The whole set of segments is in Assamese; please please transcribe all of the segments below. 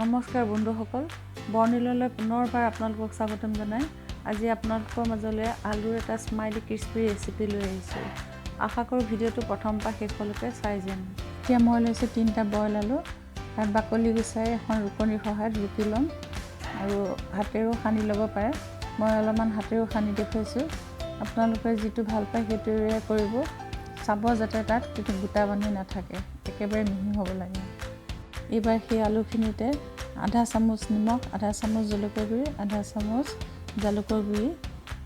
নমস্কাৰ বন্ধুসকল, বৰ্ণিললৈ পুনৰবাৰ আপোনালোকক স্বাগতম জনাই আজি আপোনালোকৰ মাজলৈ আলুৰ এটা স্মাইলি ক্ৰিস্পি ৰেচিপি লৈ আহিছোঁ। আশা কৰোঁ ভিডিঅ'টো প্ৰথম পৰা শেষলৈকে চাই যাম। এতিয়া মই লৈছোঁ 3টা বইল আলু, তাত বাকলি গুচাই এখন ৰুকনিৰ সহায়ত ৰুকি ল'ম আৰু হাতেৰেও সানি ল'ব পাৰে। মই অলপমান হাতেৰেও সানি দেখুৱাইছোঁ। আপোনালোকে যিটো ভাল পায় সেইটোৰে কৰিব, চাব যাতে তাত কিছু গোটা বান্ধি নাথাকে, একেবাৰে মিহি হ'ব লাগে। এইবাৰ সেই আলুখিনিতে আধা চামুচ নিমখ, আধা চামুচ জলকীয়া গুড়ি, আধা চামুচ জালুকৰ গুড়ি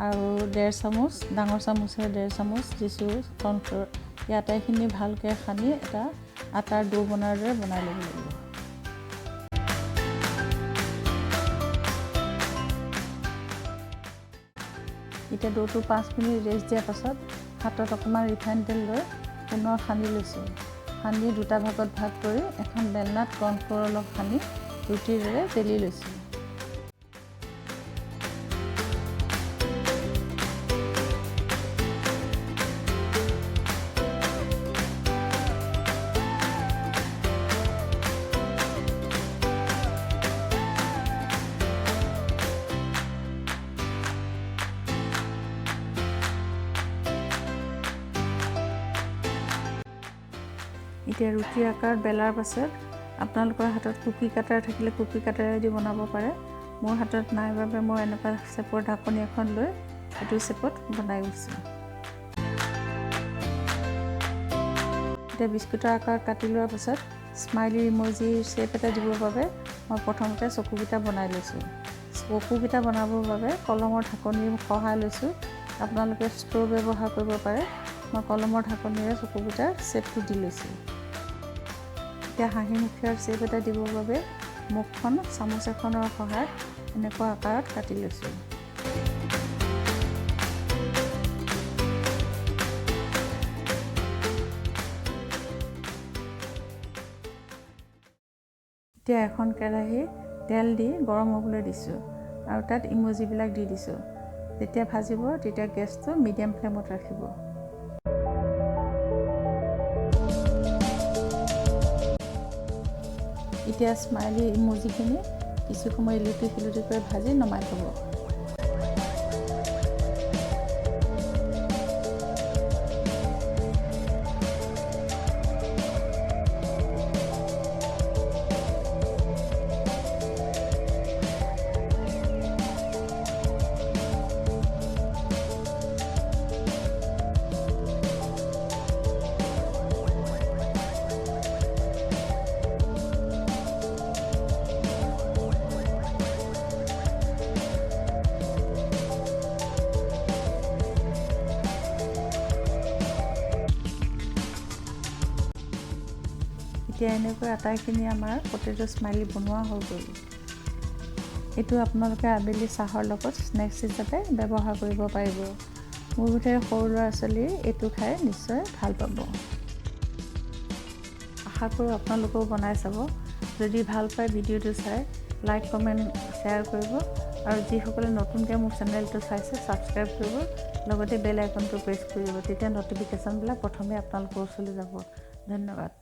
আৰু 1.5 চামুচ, ডাঙৰ চামুচেৰে 1.5 চামুচ দিছোঁ কৰ্ণফ্ল'ৰ। এই আটাইখিনি ভালকৈ সানি এটা আটাৰ ডো বনাৰ দৰে বনাই ল'ব লাগিব। এতিয়া ডোটো 5 মিনিট ৰেষ্ট দিয়াৰ পাছত হাতত অকণমান ৰিফাইন তেল লৈ পুনৰ সানি লৈছোঁ। সানি 2টা ভাগত ভাগ কৰি এখন বেলনাত কৰ্ণফ্ল'ৰ অলপ সানি ৰুটিৰ দৰে বেলি লৈছোঁ। এতিয়া ৰুটি আকাৰত বেলাৰ পাছত আপোনালোকৰ হাতত কুকি কাটাৰ থাকিলে কুকি কাটাৰেদি বনাব পাৰে। মোৰ হাতত নাই বাবে মই এনেকুৱা চেপৰ ঢাকনি এখন লৈ এইটো চেপত বনাই গৈছোঁ। এতিয়া বিস্কুটৰ আকাৰত কাটি লোৱাৰ পাছত স্মাইলি ইম'জিৰ শ্বেপ এটা দিবৰ বাবে মই প্ৰথমতে চকুকেইটা বনাই লৈছোঁ। চকুকেইটা বনাবৰ বাবে কলমৰ ঢাকনিৰ সহায় লৈছোঁ। আপোনালোকে ষ্ট্ৰ' ব্যৱহাৰ কৰিব পাৰে। মই কলমৰ ঢাকনিৰে চকুকেইটাৰ শ্বেপটো দি লৈছোঁ। এতিয়া হাঁহিমুখীয়া শ্বেপ এটা দিবৰ বাবে মুখখন চামুচ এখনৰ সহায়ত এনেকুৱা আকাৰত কাটি লৈছোঁ। এতিয়া এখন কেৰাহী তেল দি গৰম হ'বলৈ দিছোঁ আৰু তাত ইম'জিবিলাক দি দিছোঁ। যেতিয়া ভাজিব তেতিয়া গেছটো মিডিয়াম ফ্লেমত ৰাখিব। এতিয়া স্মাইলি ইম'জিখিনি কিছু সময় ইলুটি শিলুটি কৰি ভাজি নমাই থ'ব। এতিয়া এনেকৈ আটাইখিনি আমাৰ পটেটো স্মাইলি বনোৱা হৈ গ'ল। এইটো আপোনালোকে আবেলি চাহৰ লগত স্নেক্স হিচাপে ব্যৱহাৰ কৰিব পাৰিব। মোৰ বোধেৰে সৰু ল'ৰা ছোৱালীৰ এইটো খাই নিশ্চয় ভাল পাব। আশা কৰোঁ আপোনালোকেও বনাই চাব। যদি ভাল পায় ভিডিঅ'টো চাই লাইক, কমেণ্ট, শ্বেয়াৰ কৰিব আৰু যিসকলে নতুনকৈ মোৰ চেনেলটো চাইছে ছাবস্ক্ৰাইব কৰিব, লগতে বেল আইকনটো প্ৰেছ কৰিব। তেতিয়া ন'টিফিকেশ্যনবিলাক প্ৰথমে আপোনালোকৰ ওচৰলৈ যাব। ধন্যবাদ।